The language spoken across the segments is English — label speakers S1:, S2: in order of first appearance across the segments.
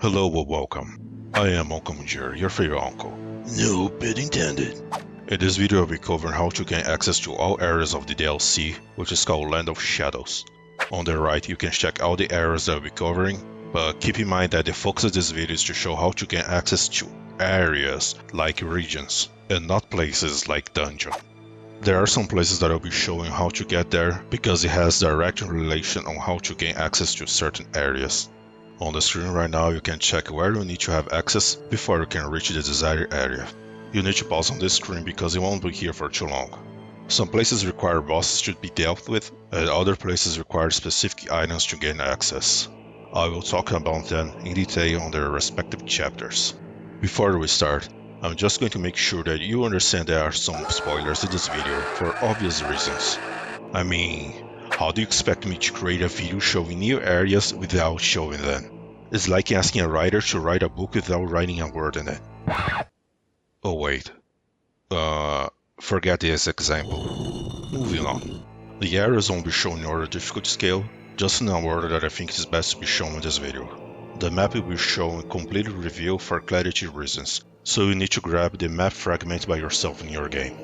S1: Hello or welcome. I am Uncle Major, your favorite uncle.
S2: No bit intended.
S1: In this video I'll be covering how to gain access to all areas of the DLC, which is called Land of Shadows. On the right you can check all the areas that I'll be covering, but keep in mind that the focus of this video is to show how to gain access to areas like regions, and not places like dungeon. There are some places that I'll be showing how to get there, because it has direct relation on how to gain access to certain areas. On the screen right now you can check where you need to have access before you can reach the desired area. You need to pause on this screen because you won't be here for too long. Some places require bosses to be dealt with, and other places require specific items to gain access. I will talk about them in detail on their respective chapters. Before we start, I'm just going to make sure that you understand there are some spoilers in this video for obvious reasons. I mean, how do you expect me to create a video showing new areas without showing them? It's like asking a writer to write a book without writing a word in it. Oh wait. Forget this example. Moving on. The areas won't be shown in order difficulty scale, just in an order that I think is best to be shown in this video. The map will be shown completely revealed for clarity reasons, so you need to grab the map fragment by yourself in your game.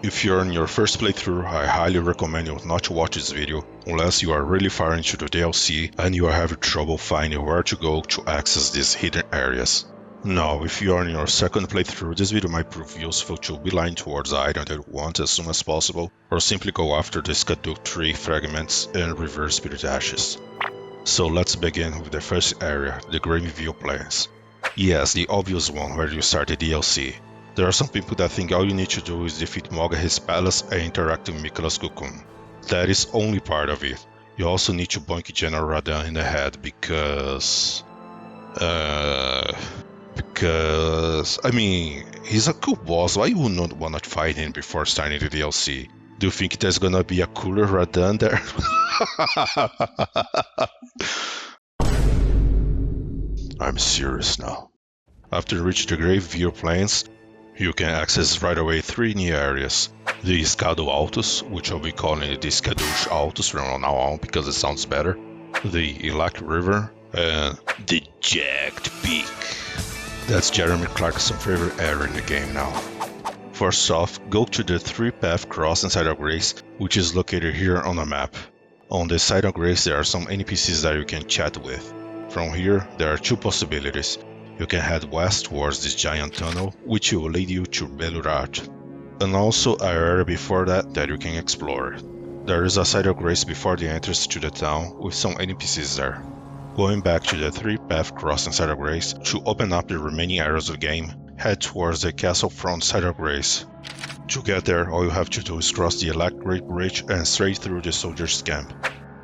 S1: If you're in your first playthrough, I highly recommend you not to watch this video unless you are really far into the DLC and you are having trouble finding where to go to access these hidden areas. Now, if you are in your second playthrough, this video might prove useful to beeline towards the item that you want as soon as possible, or simply go after the Scadu tree fragments and reverse spirit ashes. So let's begin with the first area, the Graveview Plains. Yes, the obvious one where you start the DLC. There are some people that think all you need to do is defeat Mog at his palace and interact with Miklas Gukun. That is only part of it. You also need to boink General Radahn in the head because I mean, he's a cool boss. Why you would not want to fight him before starting the DLC? Do you think there's gonna be a cooler Radahn there? I'm serious now. After you reach the Graveview Plains, you can access right away 3 new areas. The Scadu Altus, which I'll be calling it the Scadu Altus from now on because it sounds better. The Ellac River, and the Jaggged Peak. That's Jeremy Clarkson's favorite area in the game now. First off, go to the 3-path cross inside of Grace, which is located here on the map. On the side of Grace there are some NPCs that you can chat with. From here, there are 2 possibilities. You can head west towards this giant tunnel, which will lead you to Belurat. And also an area before that you can explore. There is a side of Grace before the entrance to the town with some NPCs there. Going back to the 3-path cross inside of Grace, to open up the remaining areas of the game, head towards the castle front side of Grace. To get there, all you have to do is cross the Ellac River Bridge and straight through the soldiers' camp.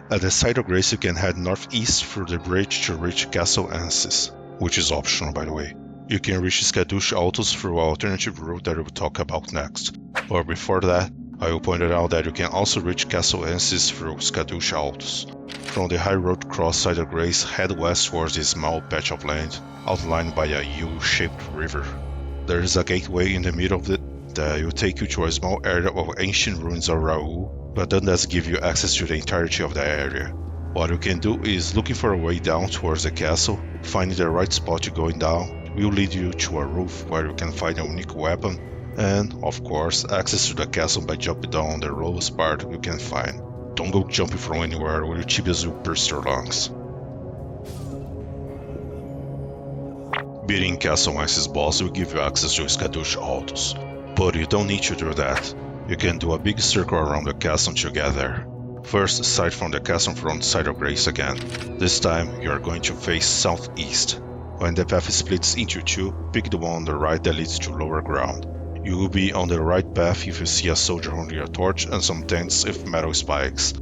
S1: At the side of Grace you can head northeast through the bridge to reach Castle Ensis, which is optional by the way. You can reach Scadu Altus through an alternative route that I will talk about next. But before that, I will point out that you can also reach Castle Ensis through Scadu Altus. From the high road cross side of Grace, head west towards this small patch of land, outlined by a U-shaped river. There is a gateway in the middle of it that will take you to a small area of ancient ruins of Rauh, but that doesn't give you access to the entirety of the area. What you can do is looking for a way down towards the castle, finding the right spot to going down will lead you to a roof where you can find a unique weapon, and, of course, access to the castle by jumping down the lowest part you can find. Don't go jumping from anywhere or your tibias will burst your lungs. Beating Castle Ensis boss will give you access to Scadu Altus, but you don't need to do that. You can do a big circle around the castle to get there. First, start from the castle front side of Grace again. This time, you are going to face southeast. When the path splits into 2, pick the one on the right that leads to lower ground. You will be on the right path if you see a soldier holding a torch and some tents with metal spikes.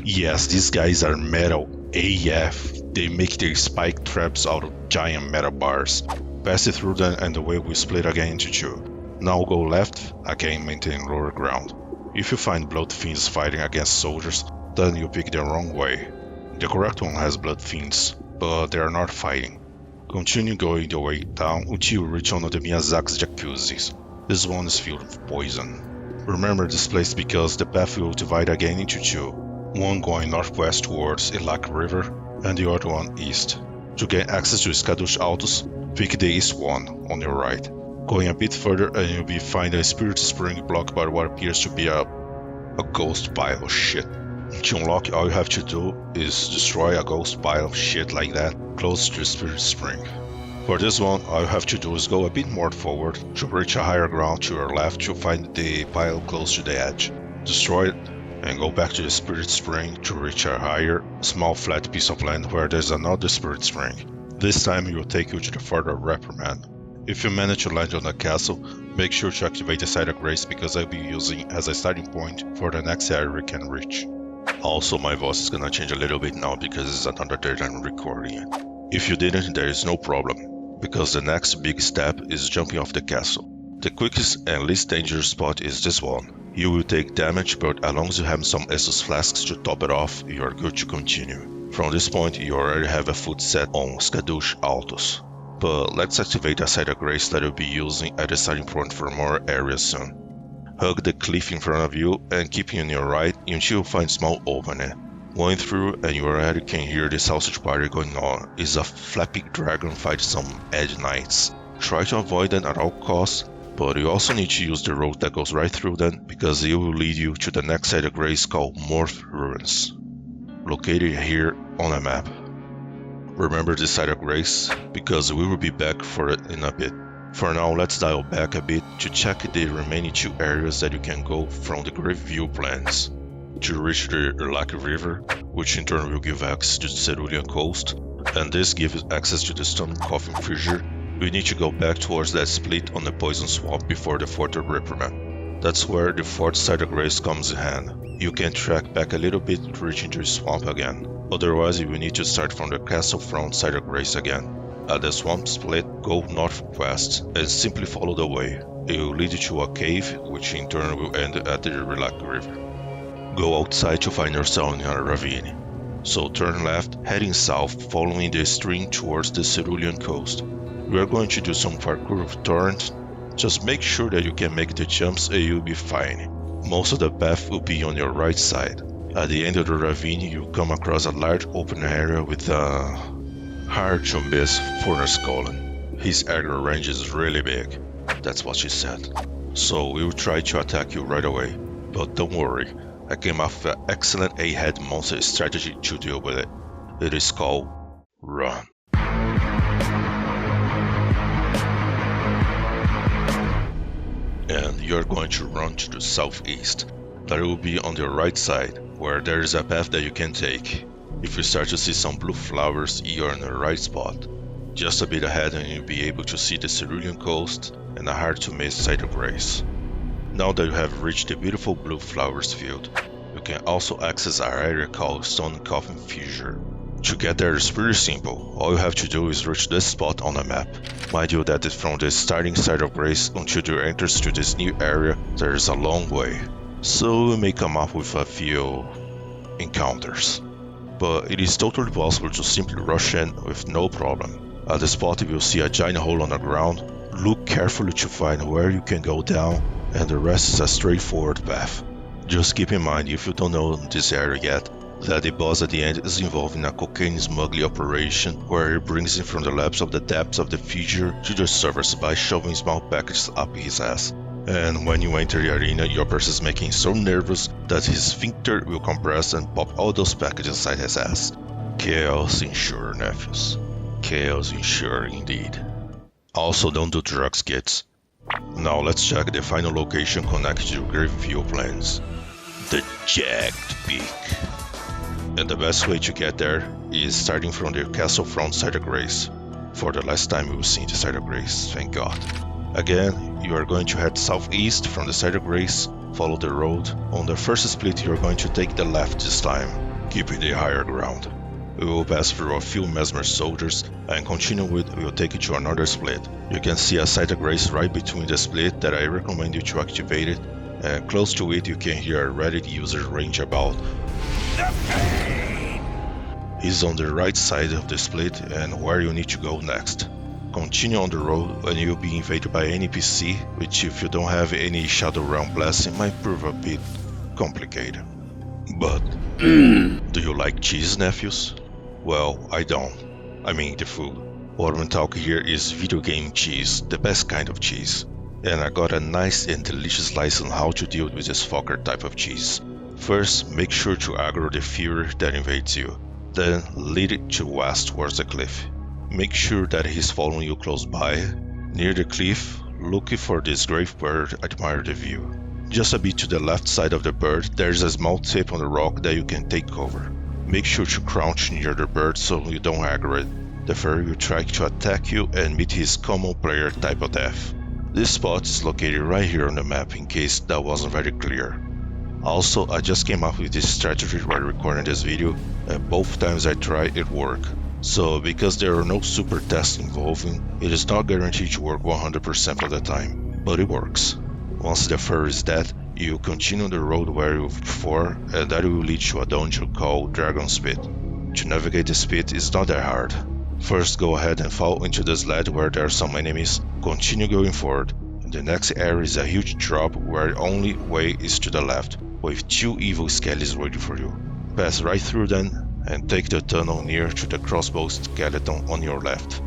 S1: Yes, these guys are metal AF. They make their spike traps out of giant metal bars. Pass it through them and the way will split again into 2. Now go left, again maintaining lower ground. If you find blood fiends fighting against soldiers, then you pick the wrong way. The correct one has blood fiends, but they are not fighting. Continue going the way down until you reach one of the Miyazaki's jacuzzis. This one is filled with poison. Remember this place because the path will divide again into 2, one going northwest towards Ellac River and the other one east. To gain access to Scadu Altus, pick the east one on your right. Going a bit further and you'll be find a spirit spring blocked by what appears to be a ghost pile of shit. To unlock, all you have to do is destroy a ghost pile of shit like that close to the spirit spring. For this one, all you have to do is go a bit more forward to reach a higher ground to your left to find the pile close to the edge. Destroy it and go back to the spirit spring to reach a higher, small flat piece of land where there's another spirit spring. This time it will take you to the further reprimand. If you manage to land on the castle, make sure to activate the site of grace because I'll be using as a starting point for the next area we can reach. Also, my voice is gonna change a little bit now because it's another day that I'm recording it. If you didn't, there is no problem, because the next big step is jumping off the castle. The quickest and least dangerous spot is this one. You will take damage, but as long as you have some Estus flasks to top it off, you are good to continue. From this point, you already have a foot set on Scadu Altus. But let's activate the site of grace that you'll be using at the starting point for more areas soon. Hug the cliff in front of you and keep on your right until you find small opening. Going through and you already can hear the sausage party going on is a flapping dragon fight some edge knights. Try to avoid them at all costs, but you also need to use the road that goes right through them because it will lead you to the next site of grace called Morph Ruins, located here on a map. Remember this site of grace because we will be back for it in a bit. For now, let's dial back a bit to check the remaining two areas that you can go from the Graveview Plains. To reach the Ellac River, which in turn will give access to the Cerulean Coast, and this gives access to the stone Coffin Fissure, we need to go back towards that split on the Poison Swamp before the fourth reprimand. That's where the fourth site of grace comes in hand. You can track back a little bit reaching the swamp again, otherwise you will need to start from the castle front site of grace again. At the swamp split, go northwest and simply follow the way. It will lead you to a cave, which in turn will end at the Ellac River. Go outside to find yourself in a ravine. So turn left, heading south, following the stream towards the Cerulean Coast. We are going to do some parkour with torrent. Just make sure that you can make the jumps and you'll be fine. Most of the path will be on your right side. At the end of the ravine, you come across a large open area with a hard to miss furnace golem. His area range is really big, that's what she said. So we will try to attack you right away, but don't worry, I came up with an excellent 8-head monster strategy to deal with it. It is called Run. And you're going to run to the southeast. That will be on the right side, where there is a path that you can take. If you start to see some blue flowers, you're in the right spot. Just a bit ahead and you'll be able to see the Cerulean Coast and a hard to miss site of grace. Now that you have reached the beautiful blue flowers field, you can also access our area called Stone Coffin Fissure. To get there is pretty simple, all you have to do is reach this spot on the map. Mind you that from the starting site of grace until you enter to this new area, there is a long way. So you may come up with a few encounters. But it is totally possible to simply rush in with no problem. At the spot you will see a giant hole on the ground. Look carefully to find where you can go down, and the rest is a straightforward path. Just keep in mind, if you don't know this area yet, that the boss at the end is involved in a cocaine smuggling operation where he brings in from the labs of the depths of the Fissure to the surface by shoving small packages up his ass. And when you enter the arena, your person is making so nervous that his sphincter will compress and pop all those packages inside his ass. Chaos ensure, nephews. Chaos ensure indeed. Also, don't do drugs, kids. Now let's check the final location connected to Graveview Plains. The Jaggged Peak. And the best way to get there is starting from the castle front side of grace. For the last time we will see the side of grace, thank God. Again, you are going to head southeast from the side of grace, follow the road. On the first split you are going to take the left this time, keeping the higher ground. We will pass through a few mesmer soldiers and continue with we will take you to another split. You can see a site of grace right between the split that I recommend you to activate it, and close to it you can hear a Reddit user range about the pain. He's on the right side of the split and where you need to go next. Continue on the road and you'll be invaded by an NPC, which if you don't have any Shadow Realm blessing might prove a bit complicated. But, do you like cheese, nephews? Well, I don't. I mean the food. What I'm talking here is video game cheese, the best kind of cheese. And I got a nice and delicious lesson on how to deal with this fucker type of cheese. First, make sure to aggro the Fissure that invades you. Then lead it to west towards the cliff. Make sure that he's following you close by. Near the cliff, looking for this grave bird, admire the view. Just a bit to the left side of the bird, there's a small tip on the rock that you can take cover. Make sure to crouch near the bird so you don't aggro it. The furry will try to attack you and meet his common player type of death. This spot is located right here on the map in case that wasn't very clear. Also, I just came up with this strategy while recording this video, and both times I tried it worked. So because there are no super tests involving, it is not guaranteed to work 100% of the time, but it works. Once the fur is dead, you continue the road where you were before, and that will lead to a dungeon called Dragon's Pit. To navigate this pit is not that hard. First go ahead and fall into the sled where there are some enemies, continue going forward. The next area is a huge drop where the only way is to the left, with 2 evil skellies waiting for you. Pass right through them and take the tunnel near to the crossbow skeleton on your left.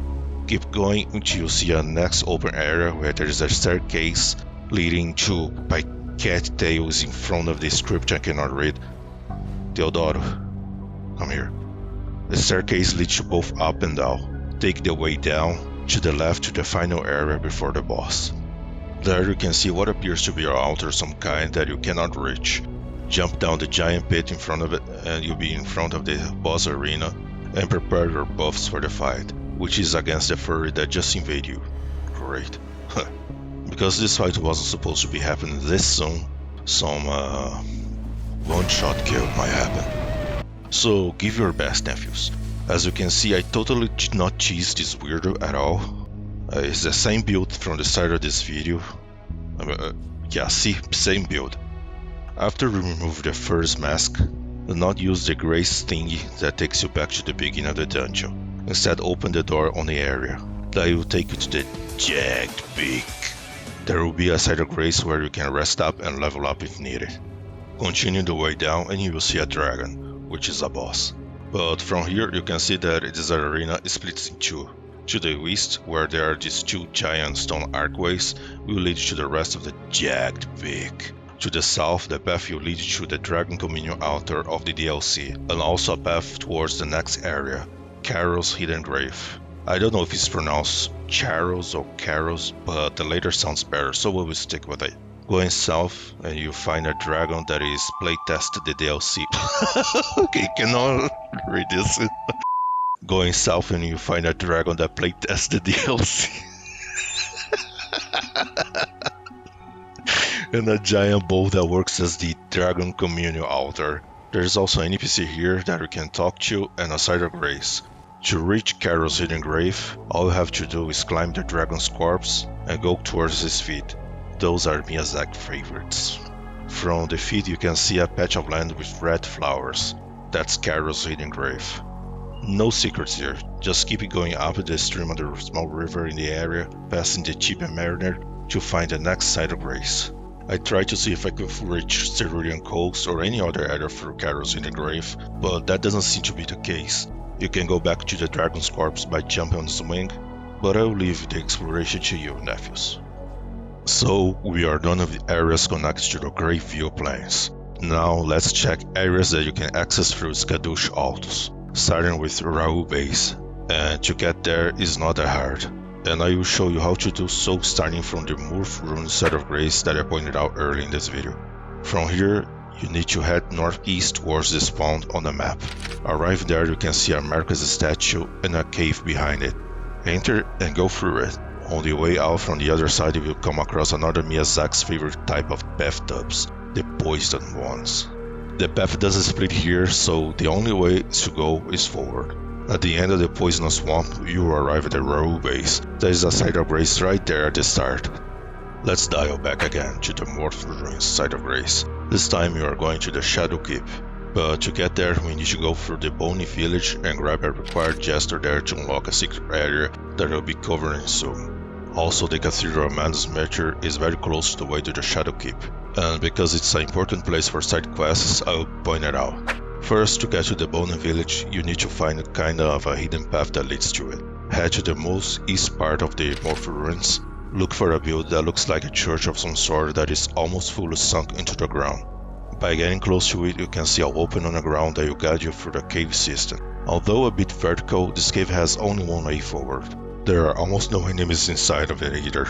S1: Keep going until you see a next open area where there is a staircase leading to by cattails in front of the script I cannot read. Teodoro, come here. The staircase leads you both up and down. Take the way down to the left to the final area before the boss. There you can see what appears to be an altar of some kind that you cannot reach. Jump down the giant pit in front of it and you'll be in front of the boss arena and prepare your buffs for the fight, which is against the furry that just invaded you. Great. Because this fight wasn't supposed to be happening this soon, some one-shot kill might happen. So give your best, nephews. As you can see, I totally did not cheese this weirdo at all. It's the same build from the start of this video. Yeah, see, same build. After you remove the first mask, do not use the grace thingy that takes you back to the beginning of the dungeon. Instead, open the door on the area. That will take you to the Jaggged Peak. There will be a side of grace where you can rest up and level up if needed. Continue the way down and you will see a dragon, which is a boss. But from here you can see that this arena splits in two. To the east, where there are these 2 giant stone archways, will lead to the rest of the Jagged Peak. To the south, the path will lead to the Dragon Communion altar of the DLC, and also a path towards the next area, Charo's hidden grave. I don't know if it's pronounced Charos or Charos, but the later sounds better, so we will stick with it. Going south, and you find a dragon that is playtested the DLC. Okay, cannot read this. Going south, and you find a dragon that playtested the DLC. And a giant bowl that works as the Dragon Communion altar. There's also an NPC here that you can talk to, and a site of grace. To reach Charo's hidden grave, all you have to do is climb the dragon's corpse and go towards his feet. Those are Miyazaki's favorites. From the feet you can see a patch of land with red flowers. That's Charo's hidden grave. No secrets here, just keep going up the stream of the small river in the area, passing the Cheap and Mariner to find the next site of grace. I tried to see if I could reach Cerulean Coast or any other area through Charo's hidden grave, but that doesn't seem to be the case. You can go back to the dragon's corpse by jumping on the swing, but I will leave the exploration to you, nephews. So, we are done with the areas connected to the Graveview Plains. Now let's check areas that you can access through Scadu Altus, starting with Rauh Base, and to get there is not that hard. And I will show you how to do so starting from the Murph Rune site of grace that I pointed out earlier in this video. From here, you need to head northeast towards the spawn on the map. Arrive there, you can see a Marcus statue and a cave behind it. Enter and go through it. On the way out from the other side you will come across another Miyazaki's favorite type of bathtubs, the poisoned ones. The path doesn't split here, so the only way to go is forward. At the end of the poisonous swamp, you will arrive at the Rauh Base. There is a site of grace right there at the start. Let's dial back again to the Murph Ruins site of grace. This time you are going to the Shadow Keep. But to get there, we need to go through the Bony Village and grab a required jester there to unlock a secret area that will be covering soon. Also, the Cathedral of Manus Meteor is very close to the way to the Shadow Keep, and because it's an important place for side quests, I will point it out. First, to get to the Bone Village, you need to find kind of a hidden path that leads to it. Head to the most east part of the Morph ruins. Look for a build that looks like a church of some sort that is almost fully sunk into the ground. By getting close to it, you can see an opening on the ground that will guide you through the cave system. Although a bit vertical, this cave has only one way forward. There are almost no enemies inside of it either.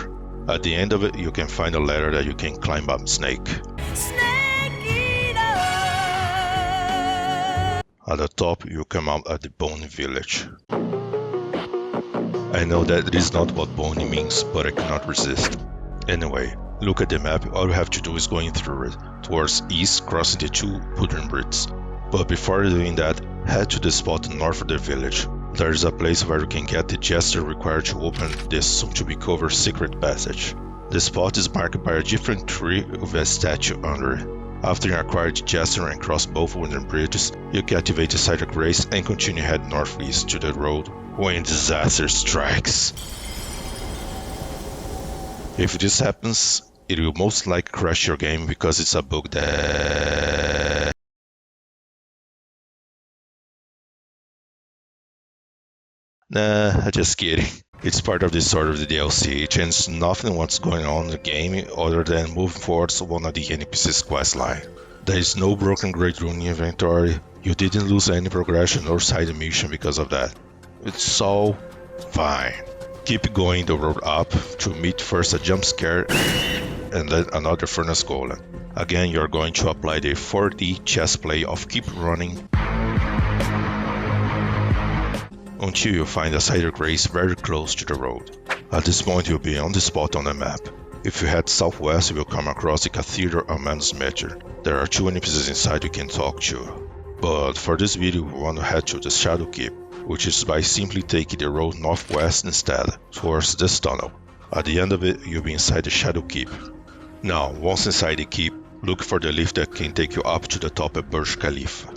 S1: At the end of it, you can find a ladder that you can climb up Snake. At the top, you come out at the Bone Village. I know that is not what Bone means, but I cannot resist. Anyway, look at the map, all you have to do is going through it, towards east, crossing the two wooden bridges. But before doing that, head to the spot north of the village. There is a place where you can get the gesture required to open this soon-to-be-covered secret passage. The spot is marked by a different tree with a statue under it. After you acquire the gesture and cross both wooden bridges, you can activate the Site of Grace and continue head northeast to the road when disaster strikes. If this happens, it will most likely crash your game because it's a bug that... Nah, just kidding. It's part of the story of the DLC. It changes nothing what's going on in the game other than moving towards one of the NPC's questline. There is no broken Great Rune inventory. You didn't lose any progression or side mission because of that. It's all fine. Keep going the road up to meet first a jump scare and then another furnace golem. Again, you're going to apply the 4D chess play of keep running until you find a Site of Grace very close to the road. At this point, you'll be on the spot on the map. If you head southwest, you will come across the Cathedral of Manusmeter. There are two NPCs inside you can talk to. But for this video, we want to head to the Shadow Keep, which is by simply taking the road northwest instead, towards this tunnel. At the end of it, you'll be inside the Shadow Keep. Now, once inside the keep, look for the lift that can take you up to the top of Burj Khalifa.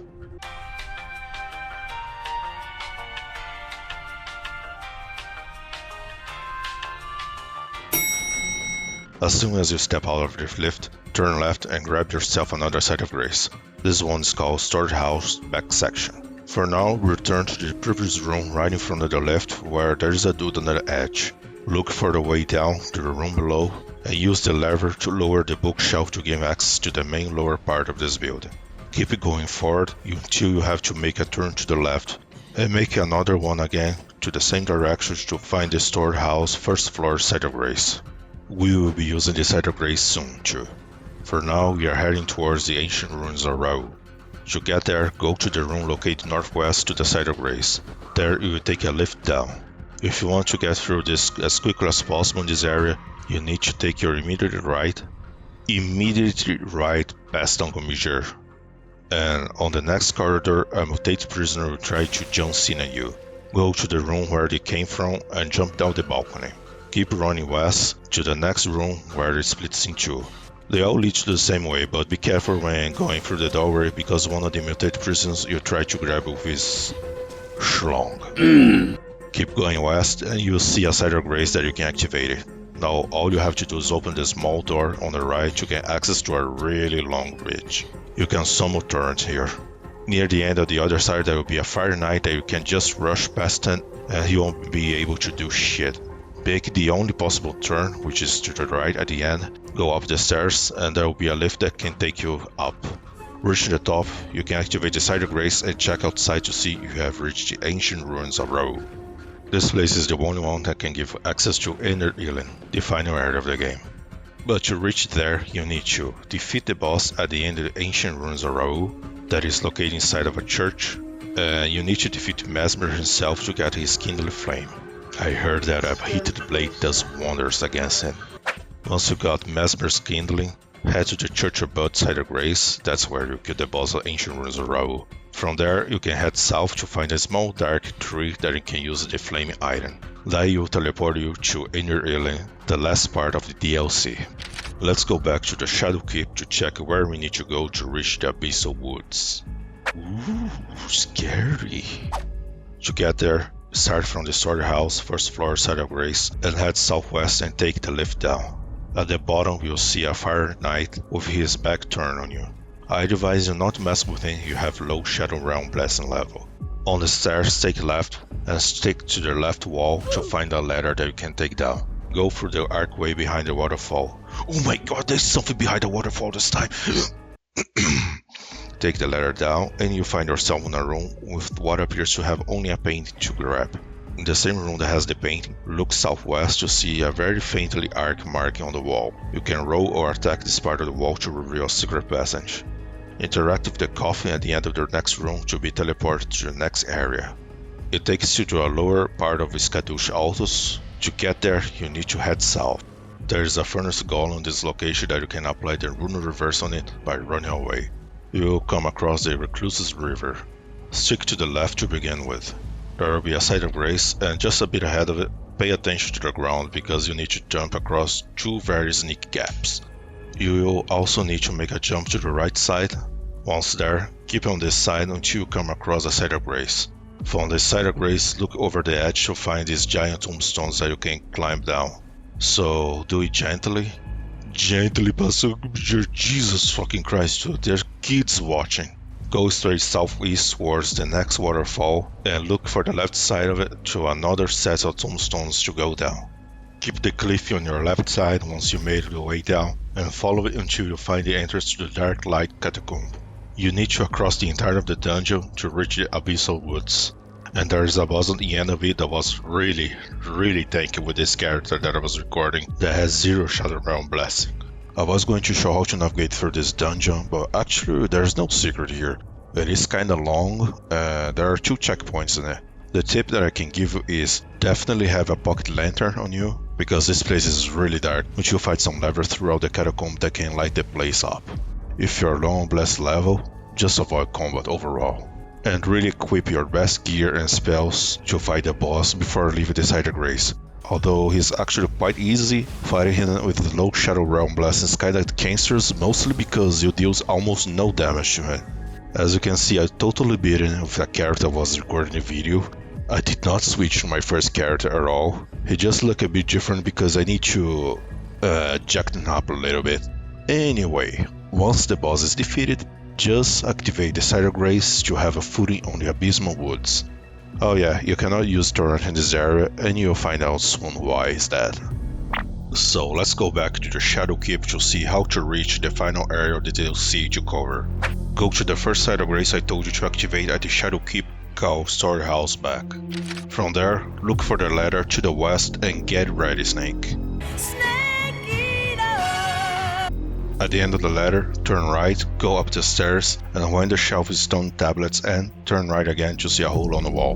S1: As soon as you step out of the lift, turn left and grab yourself another Site of Grace. This one is called Storage House Back Section. For now, return to the previous room right in front of the left where there is a dude on the edge. Look for the way down to the room below and use the lever to lower the bookshelf to gain access to the main lower part of this building. Keep it going forward until you have to make a turn to the left and make another one again to the same direction to find the storehouse first floor Site of Grace. We will be using the Site of Grace soon too. For now, we are heading towards the ancient ruins of Rauh. To get there, go to the room located northwest to the Site of Grace. There you will take a lift down. If you want to get through this as quickly as possible in this area, you need to take your immediately right past Commissaire. And on the next corridor, a mutated prisoner will try to jump at you. Go to the room where they came from and jump down the balcony. Keep running west to the next room where it splits in two. They all lead to the same way, but be careful when going through the doorway because one of the mutated prisoners you try to grab with his schlong. Keep going west and you'll see a Site of Grace that you can activate it. Now all you have to do is open the small door on the right to get access to a really long bridge. You can summon turrets here. Near the end of the other side there will be a Fire Knight that you can just rush past him and he won't be able to do shit. Pick the only possible turn, which is to the right at the end, go up the stairs and there will be a lift that can take you up. Reaching the top, you can activate the Site of Grace and check outside to see you have reached the ancient ruins of Rauh. This place is the only one that can give access to Enir-Ilim, the final area of the game. But to reach there, you need to defeat the boss at the end of the ancient ruins of Rauh, that is located inside of a church, and you need to defeat Mesmer himself to get his kindling flame. I heard that a heated blade does wonders against him. Once you got Mesmer's kindling, head to the Church of Bud Site of Grace, that's where you kill the boss of ancient ruins of Rauh. From there, you can head south to find a small dark tree that you can use the flaming item. That will teleport you to Enir-Llim, the last part of the DLC. Let's go back to the Shadow Keep to check where we need to go to reach the Abyssal Woods. Ooh, scary. To get there, start from the storehouse, first floor Site of Grace, and head southwest and take the lift down. At the bottom, you'll see a Fire Knight with his back turned on you. I advise you not to mess with anything you have low Shadow Realm blessing level. On the stairs, take left and stick to the left wall to find a ladder that you can take down. Go through the archway behind the waterfall. Oh my god, there's something behind the waterfall this time! Take the ladder down and you find yourself in a room with what appears to have only a painting to grab. In the same room that has the painting, look southwest to see a very faintly arc marking on the wall. You can roll or attack this part of the wall to reveal a secret passage. Interact with the coffin at the end of the next room to be teleported to the next area. It takes you to a lower part of Scadu Altus. To get there, you need to head south. There is a furnace golem in this location that you can apply the rune reverse on it by running away. You will come across the Recluse's River. Stick to the left to begin with. There will be a site of grace, and just a bit ahead of it, pay attention to the ground because you need to jump across two very sneaky gaps. You will also need to make a jump to the right side. Once there, keep on this side until you come across a site of grace. From the site of grace, look over the edge to find these giant tombstones that you can climb down. So do it gently. Gently, Pastor. Jesus fucking Christ, dude. There's kids watching. Go straight southeast towards the next waterfall and look for the left side of it to another set of tombstones to go down. Keep the cliff on your left side once you made your way down and follow it until you find the entrance to the Dark Light Catacomb. You need to cross the entire of the dungeon to reach the Abyssal Woods. And there is a boss at the end of it that was really tanky with this character that I was recording that has 0 Shadow Realm blessing. I was going to show how to navigate through this dungeon, but actually there's no secret here. It is kinda long, there are 2 checkpoints in it. The tip that I can give you is definitely have a pocket lantern on you, because this place is really dark, but you'll find some levers throughout the catacomb that can light the place up. If you're low on bless level, just avoid combat overall. And really equip your best gear and spells to fight the boss before leaving the site of grace. Although he's actually quite easy, fighting him with low Shadow Realm blessings kinda cancerous, mostly because you deal almost no damage to him. As you can see, I totally beat him with a character I was recording the video. I did not switch to my first character at all. He just looked a bit different because I need to jack him up a little bit. Anyway, once the boss is defeated, just activate the site of grace to have a footing on the Abyssal Woods. Oh yeah, you cannot use torrent in this area and you'll find out soon why is that. So let's go back to the Shadow Keep to see how to reach the final area of the DLC to cover. Go to the first site of grace I told you to activate at the Shadow Keep called Storehouse back. From there, look for the ladder to the west and get ready, Snake. At the end of the ladder, turn right, go up the stairs, and when the shelf is stone tablets end, turn right again to see a hole on the wall.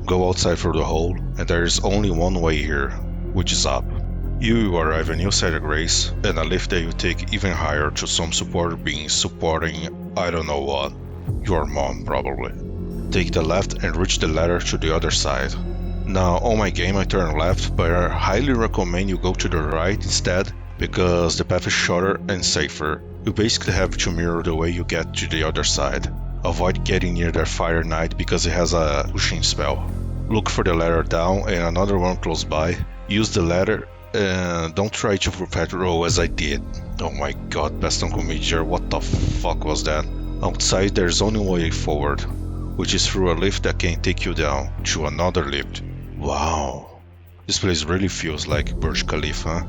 S1: Go outside through the hole, and there is only one way here, which is up. You will arrive at a new site of grace, and a lift that you take even higher to some supporter beings supporting I don't know what. Your mom, probably. Take the left and reach the ladder to the other side. Now, on my game I turn left, but I highly recommend you go to the right instead, because the path is shorter and safer. You basically have to mirror the way you get to the other side. Avoid getting near the Fire Knight because it has a pushing spell. Look for the ladder down and another one close by. Use the ladder and don't try to perfect roll as I did. Oh my god, Baston Comedian, what the fuck was that? Outside there's only one way forward, which is through a lift that can take you down to another lift. Wow, this place really feels like Burj Khalifa.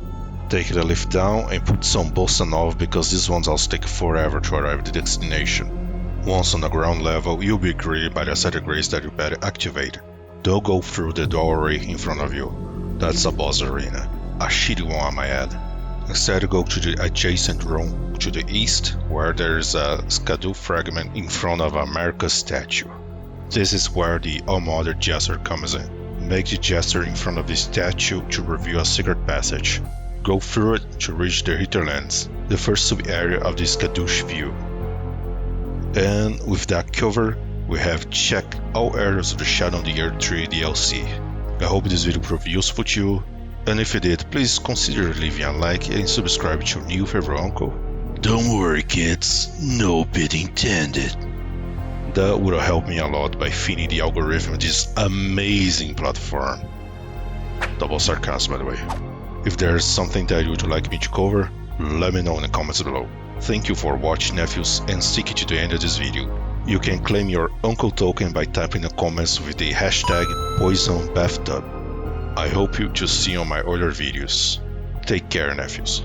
S1: Take the lift down and put some bossa nova because these ones also take forever to arrive at the destination. Once on the ground level, you'll be greeted by the site of grace that you better activate. Don't go through the doorway in front of you. That's a boss arena. A shitty one I might add. Instead go to the adjacent room to the east where there's a Scadu fragment in front of America's statue. This is where the All-Mother Jester comes in. Make the Jester in front of the statue to reveal a secret passage. Go through it to reach the Hinterlands, the first sub-area of the Scaduview. And with that cover, we have checked all areas of the Shadow of the Erdtree DLC. I hope this video proved useful to you, and if it did, please consider leaving a like and subscribe to your new favorite uncle.
S2: Don't worry, kids. No bit intended.
S1: That would have helped me a lot by feeding the algorithm this amazing platform. Double sarcasm, by the way. If there's something that you would like me to cover, let me know in the comments below. Thank you for watching, nephews, and stick to the end of this video. You can claim your uncle token by typing in the comments with the hashtag #PoisonBathtub. I hope you to see you on my other videos. Take care, nephews.